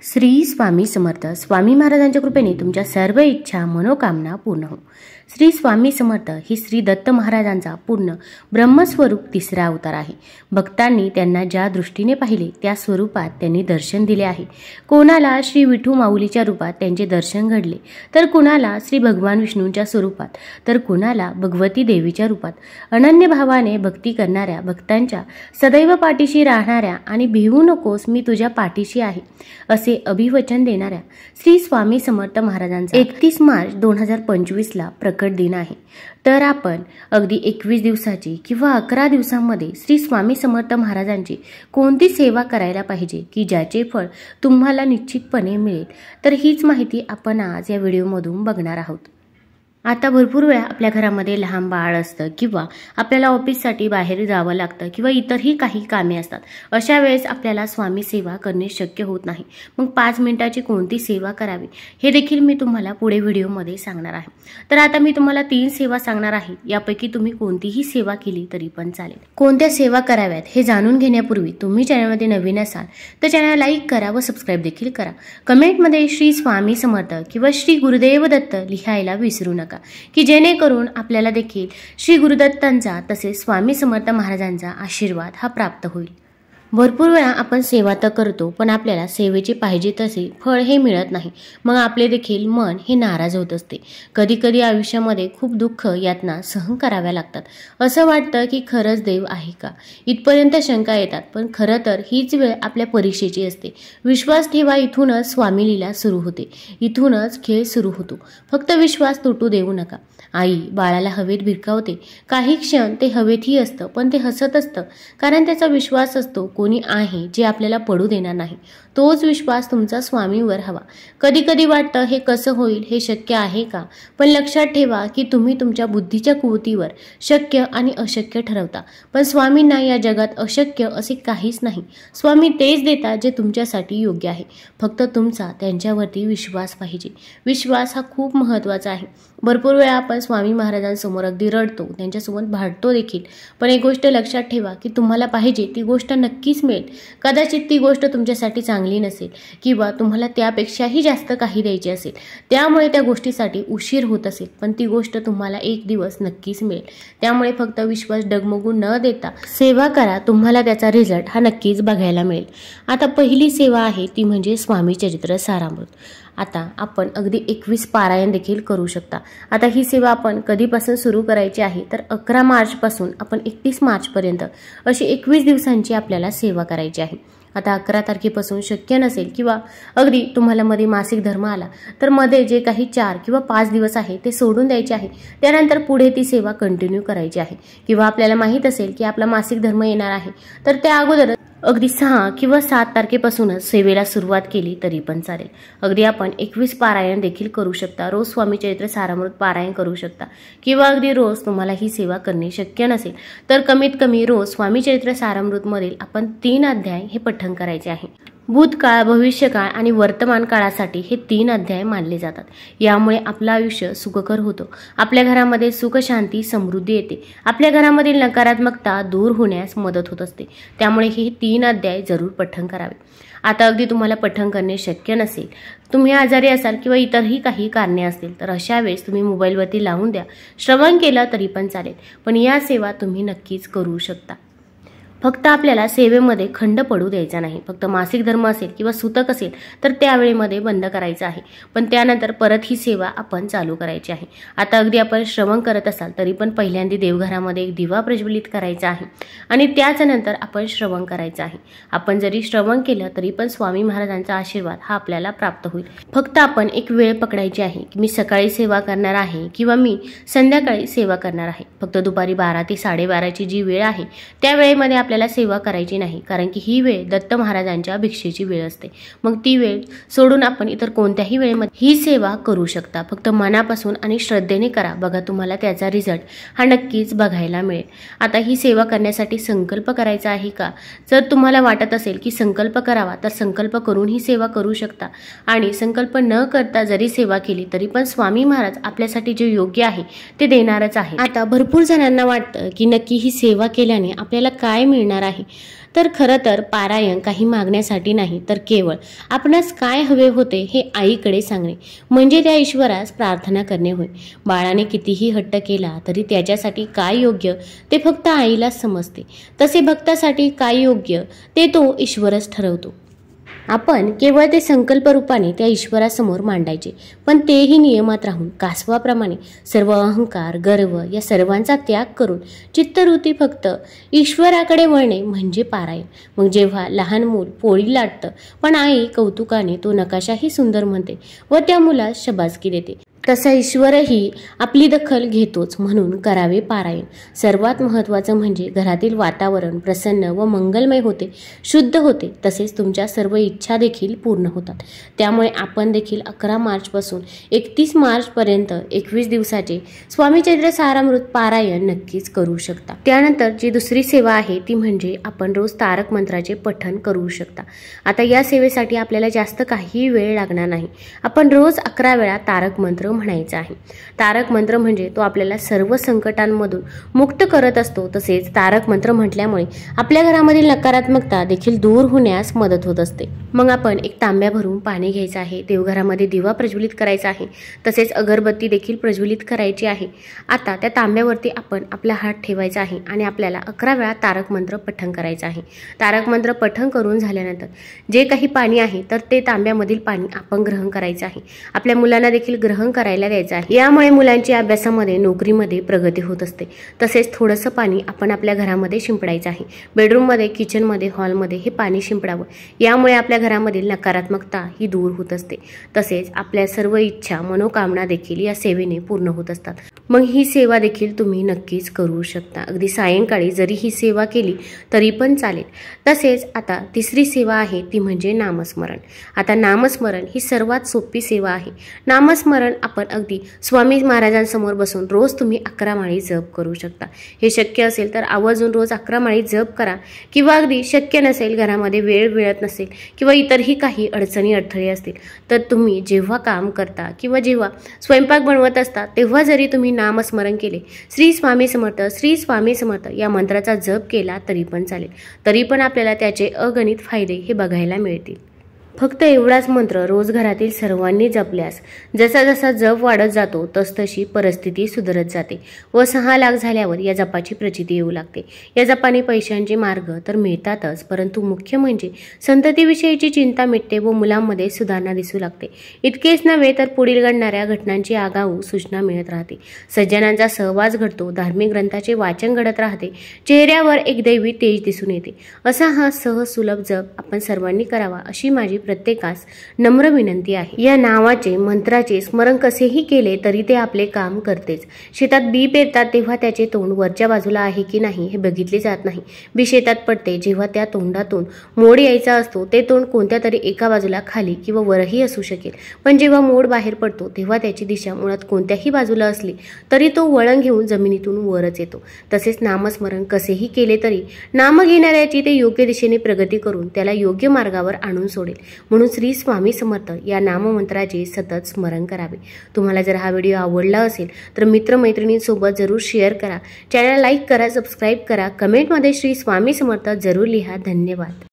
श्री स्वामी समर्थ. स्वामी महाराजांच्या कृपेने तुमच्या सर्व इच्छा मनोकामना पूर्ण हो. श्री स्वामी समर्थ ही श्री दत्त महाराजांचा पूर्ण ब्रह्मस्वरूप तिसरा अवतार आहे. भक्तांनी त्यांना ज्या दृष्टीने पाहिले त्या स्वरूपात त्यांनी दर्शन दिले आहे. कोणाला श्री विठू माऊलीच्या रूपात त्यांचे दर्शन घडले, तर कुणाला श्री भगवान विष्णूंच्या स्वरूपात, तर कुणाला भगवती देवीच्या रूपात. अनन्य भावाने भक्ती करणाऱ्या भक्तांच्या सदैव पाठीशी राहणाऱ्या आणि भिवू नकोस मी तुझ्या पाठीशी आहे असे अभिवचन देणाऱ्या श्री स्वामी समर्थ महाराजांचा 31 मार्च 2025 ला प्रकट दिन आहे. तर आपण अगदी 21 दिवसाची किंवा 11 दिवसांमध्ये श्री स्वामी समर्थ महाराजांची कोणती सेवा करायला पाहिजे की ज्याचे फळ तुम्हाला निश्चितपणे मिळेल, तर हीच माहिती आपण आज या व्हिडिओमधून बघणार आहोत. आता भरपूर वेळा आपल्या घरामध्ये लहान बाळ असतं किंवा आपल्याला ऑफिससाठी बाहेर जावं लागतं किंवा इतरही काही कामे असतात. अशा वेळेस आपल्याला स्वामी सेवा करणे शक्य होत नाही. मग 5 मिनिटाची कोणती सेवा करावी हे देखील मी तुम्हाला पुढे व्हिडिओमध्ये सांगणार आहे. तर आता मी तुम्हाला 3 सेवा सांगणार आहे. यापैकी तुम्ही कोणतीही सेवा केली तरी पण चालेल. कोणत्या सेवा कराव्यात हे जाणून घेण्यापूर्वी तुम्ही चॅनलमध्ये नवीन असाल तर चॅनल लाईक करा व सबस्क्राईब देखील करा. कमेंटमध्ये श्री स्वामी समर्थ किंवा श्री गुरुदेव दत्त लिहायला विसरू नका की जेणेकरून आपल्याला देखील श्री गुरुदत्तांचा तसेच स्वामी समर्थ महाराजांचा आशीर्वाद हा प्राप्त होईल. भरपूर वेळा आपण सेवा तर करतो पण आपल्याला सेवेची पाहिजे तसे फळ हे मिळत नाही. मग आपले देखील मन हे नाराज होत असते. कधी कधी आयुष्यामध्ये खूप दुःख यातना सहन कराव्या लागतात. असं वाटतं की खरंच देव आहे का, इथपर्यंत शंका येतात. पण खरं तर हीच वेळ आपल्या परीक्षेची असते. विश्वास ठेवा, इथूनच स्वामी लीला सुरू होते, इथूनच खेळ सुरू होतो. फक्त विश्वास तुटू देऊ नका. आई बाळाला हवेत भिरकावते. काही क्षण ते हवेतही असतं पण ते हसत असतं, कारण त्याचा विश्वास असतो कोणी आहे जे आपल्याला पडू देणार नाही. तोच विश्वास तुमचा स्वामींवर हवा. कधी कधी वाटतं हे कसं होईल, हे शक्य आहे का, पण लक्षात ठेवा की तुम्ही तुमच्या बुद्धीच्या कुवतीवर शक्य आणि अशक्य ठरवता. पण स्वामींना या जगात अशक्य असे काहीच नाही. स्वामी तेच देतात जे तुमच्यासाठी योग्य आहे. फक्त तुमचा त्यांच्यावरती विश्वास पाहिजे. विश्वास हा खूप महत्त्वाचा आहे. भरपूर वेळा आपण स्वामी महाराजांसमोर अगदी रडतो, त्यांच्यासोबत भांडतो देखील. पण एक गोष्ट लक्षात ठेवा की तुम्हाला पाहिजे ती गोष्ट नक्कीच मिळेल. कदाचित ती गोष्ट तुमच्यासाठी चांगली नसेल किंवा तुम्हाला त्यापेक्षाही जास्त काही द्यायचे असेल, त्यामुळे त्या गोष्टीसाठी उशीर होत असेल, पण ती गोष्ट तुम्हाला एक दिवस नक्कीच मिळेल. त्यामुळे फक्त विश्वास डगमगू न देता सेवा करा, तुम्हाला त्याचा रिझल्ट हा नक्कीच बघायला मिळेल. आता पहिली सेवा आहे ती म्हणजे स्वामी चरित्र सारामृत. आता आपण अगदी 21 पारायण देखील करू शकता. आता ही सेवा आपण कधीपासून सुरू करायची आहे, तर 11 मार्चपासून आपण 31 मार्चपर्यंत अशी 21 दिवसांची आपल्याला सेवा करायची आहे. आता 11 तारखेपासून शक्य नसेल किंवा अगदी तुम्हाला मध्ये मासिक धर्म आला तर मध्ये जे काही 4 किंवा 5 दिवस आहे ते सोडून द्यायचे आहे. त्यानंतर पुढे ती सेवा कंटिन्यू करायची आहे. किंवा आपल्याला माहीत असेल की आपला मासिक धर्म येणार आहे तर त्या अगोदर अगदी 6 किंवा 7 तारखेपासूनच सेवेला सुरुवात केली तरी पण चालेल. अगदी आपण 21 पारायण देखील करू शकता. रोज स्वामी चरित्र सारामृत पारायण करू शकता किंवा अगदी रोज तुम्हाला ही सेवा करणे शक्य नसेल तर कमीत कमी रोज स्वामी चरित्र सारामृतमधील आपण 3 अध्याय हे पठण करायचे आहे. भूतकाळ, भविष्यकाळ आणि वर्तमान काळासाठी हे 3 अध्याय मानले जातात. यामुळे आपलं आयुष्य सुखकर होतं. आपल्या घरामध्ये सुख, शांती, समृद्धी येते. आपल्या घरामधील नकारात्मकता दूर होण्यास मदत होत असते. त्यामुळे हे 3 अध्याय जरूर पठण करावे. आता अगदी तुम्हाला पठण करणे शक्य नसेल, तुम्ही आजारी असाल किंवा इतरही काही कारणे असतील, तर अशा वेळेस तुम्ही मोबाईलवरती लावून द्या. श्रवण केलं तरी पण चालेल. पण या सेवा तुम्ही नक्कीच करू शकता. फक्त आपल्याला सेवेमध्ये खंड पडू द्यायचा नाही. फक्त मासिक धर्म असेल किंवा सुतक असेल तर त्यावेळेमध्ये बंद करायचं आहे. पण त्यानंतर परत ही सेवा आपण चालू करायची आहे. आता अगदी आपण श्रवण करत असाल तरी पण पहिल्यांदा देवघरामध्ये एक दिवा प्रज्वलित करायचा आहे आणि त्याच्यानंतर आपण श्रवण करायचं आहे. आपण जरी श्रवण केलं तरी पण स्वामी महाराजांचा आशीर्वाद हा आपल्याला प्राप्त होईल. फक्त आपण एक वेळ पकडायची आहे की मी सकाळी सेवा करणार आहे किंवा मी संध्याकाळी सेवा करणार आहे. फक्त दुपारी 12 ते 12:30ची जी वेळ आहे त्या वेळेमध्ये आपल्याला सेवा करायची नाही, कारण की ही वेळ दत्त महाराजांच्या भिक्षेची वेळ असते. मग ती वेळ सोडून आपण इतर कोणत्याही वेळेमध्ये ही सेवा करू शकता. फक्त मनापासून आणि श्रद्धेने करा. बघा तुम्हाला त्याचा रिझल्ट हा नक्कीच बघायला मिळेल. आता ही सेवा करण्यासाठी संकल्प करायचा आहे का, जर तुम्हाला वाटत असेल की संकल्प करावा तर संकल्प करून ही सेवा करू शकता. आणि संकल्प न करता जरी सेवा केली तरी पण स्वामी महाराज आपल्यासाठी जे योग्य आहे ते देणारच आहे. आता भरपूर जणांना वाटतं की नक्की ही सेवा केल्याने आपल्याला काय मिळेल मिळणार आहे. तर खरं तर पारायण काही मागण्यासाठी नाही, तर केवळ आपणास काय हवे होते हे आईकडे सांगणे म्हणजे त्या ईश्वरास प्रार्थना करणे होय. बाळाने कितीही हट्ट केला तरी त्याच्यासाठी काय योग्य ते फक्त आईलाच समजते. तसे भक्तासाठी काय योग्य ते तो ईश्वरच ठरवतो. आपण केवळ ते संकल्प रूपाने त्या ईश्वरासमोर मांडायचे, पण तेही नियमात राहून कासवाप्रमाणे सर्व अहंकार गर्व या सर्वांचा त्याग करून चित्तवृत्ती फक्त ईश्वराकडे वळणे म्हणजे पारायण. मग जेव्हा लहान मूल पोळी लाटतं पण आई कौतुकाने तो नकाशाही सुंदर म्हणते व त्या मुलास शबासकी देते, तसा ईश्वरही आपली दखल घेतोच. म्हणून करावे पारायण. सर्वात महत्त्वाचं म्हणजे घरातील वातावरण प्रसन्न व मंगलमय होते, शुद्ध होते, तसेच तुमच्या सर्व इच्छा देखील पूर्ण होतात. त्यामुळे आपण देखील 11 मार्चपासून 31 मार्चपर्यंत 21 दिवसाचे स्वामी चरित्र सारामृत पारायण नक्कीच करू शकता. त्यानंतर जी दुसरी सेवा आहे ती म्हणजे आपण रोज तारक मंत्राचे पठण करू शकता. आता या सेवेसाठी आपल्याला जास्त काही वेळ लागणार नाही. आपण रोज 11 वेळा तारक मंत्र म्हणायचा आहे. तारक मंत्र म्हणजे तो आपल्याला सर्व संकटांमधून मुक्त करत असतो. तसेच तारक मंत्र म्हटल्यामुळे आपल्या घरामधील नकारात्मकता देखील दूर होण्यास मदत होत असते. मग आपण एक तांब्या भरून पाणी घ्यायचं आहे, देवघरामध्ये दिवा प्रज्वलित करायचा आहे, तसेच अगरबत्ती देखील प्रज्वलित करायची आहे. आता त्या तांब्यावरती आपण आपला हात ठेवायचा आहे आणि आपल्याला 11 वेळा तारक मंत्र पठण करायचं आहे. तारक मंत्र पठण करून झाल्यानंतर जे काही पाणी आहे तर ते तांब्यामधील पाणी आपण ग्रहण करायचं आहे. आपल्या मुलांना देखील ग्रहण करायला द्यायचं आहे. यामुळे मुलांची अभ्यासामध्ये नोकरीमध्ये प्रगती होत असते. तसेच थोडंसं पाणी आपण आपल्या घरामध्ये शिंपडायचं आहे. बेडरूममध्ये किचनमध्ये हॉलमध्ये हे पाणी शिंपडावं. यामुळे आपल्या घरामधील नकारात्मकता ही दूर होत असते. तसेच आपल्या सर्व इच्छा मनोकामना देखील या सेवेने पूर्ण होत असतात. मग ही सेवा देखील तुम्ही नक्कीच करू शकता. अगदी सायंकाळी जरी ही सेवा केली तरी पण चालेल. तसेच आता तिसरी सेवा आहे ती म्हणजे नामस्मरण. आता नामस्मरण ही सर्वात सोपी सेवा आहे. नामस्मरण आपण अगदी स्वामी महाराजांसमोर बसून रोज तुम्ही 11 माळी जप करू शकता. हे शक्य असेल तर आवर्जून रोज 11 माळी जप करा, किंवा अगदी शक्य नसेल, घरामध्ये वेळ मिळत नसेल किंवा इतरही काही अडचणी अडथळे असतील तर तुम्ही जेव्हा काम करता किंवा जेव्हा स्वयंपाक बनवत असता तेव्हा जरी तुम्ही नामस्मरण केले, श्री स्वामी समर्थ श्री स्वामी समर्थ या मंत्राचा जप केला तरी पण चालेल. तरी पण आपल्याला त्याचे अगणित फायदे हे बघायला मिळतील. फक्त एवढाच मंत्र रोज घरातील सर्वांनी जपल्यास जसा जसा जप वाढत जातो तसतशी परिस्थिती सुधारत जाते व 6 लाख झाल्यावर या जपाची प्रचिती येऊ लागते. या जपाने पैशांचे मार्ग तर मिळतातच, परंतु मुख्य म्हणजे संततीविषयीची चिंता मिटते व मुलांमध्ये सुधारणा दिसू लागते. इतकेच नव्हे तर पुढील घडणाऱ्या घटनांची आगाऊ सूचना मिळत राहते. सज्जनांचा सहवास घडतो, धार्मिक ग्रंथाचे वाचन घडत राहते, चेहऱ्यावर एक दैवी तेज दिसून येते. असा हा सहज सुलभ जप आपण सर्वांनी करावा अशी माझी प्रत्येकास नम्र विनंती आहे. या नावाचे मंत्राचे स्मरण कसेही केले तरी ते आपले काम करतेच. शेतात बी पेरतात तेव्हा त्याचे तोंड वरच्या बाजूला आहे की नाही हे बघितले जात नाही. बी शेतात पडते जेव्हा त्या तोंडातून मोड यायचा असतो ते तोंड कोणत्या तरी एका बाजूला खाली किंवा वरही असू शकेल, पण जेव्हा मोड बाहेर पडतो तेव्हा त्याची दिशा मुळात कोणत्याही बाजूला असली तरी तो वळण घेऊन जमिनीतून वरच येतो. तसेच नामस्मरण कसेही केले तरी नाम घेणाऱ्याची ते योग्य दिशेने प्रगती करून त्याला योग्य मार्गावर आणून सोडेल. म्हणून श्री स्वामी समर्थ या नाममंत्राचे सतत स्मरण करावे. तुम्हाला जर हा व्हिडिओ आवडला असेल तर मित्रमैत्रिणींसोबत जरूर शेअर करा, चॅनल लाईक करा, सबस्क्राईब करा, कमेंटमध्ये श्री स्वामी समर्थ जरूर लिहा. धन्यवाद.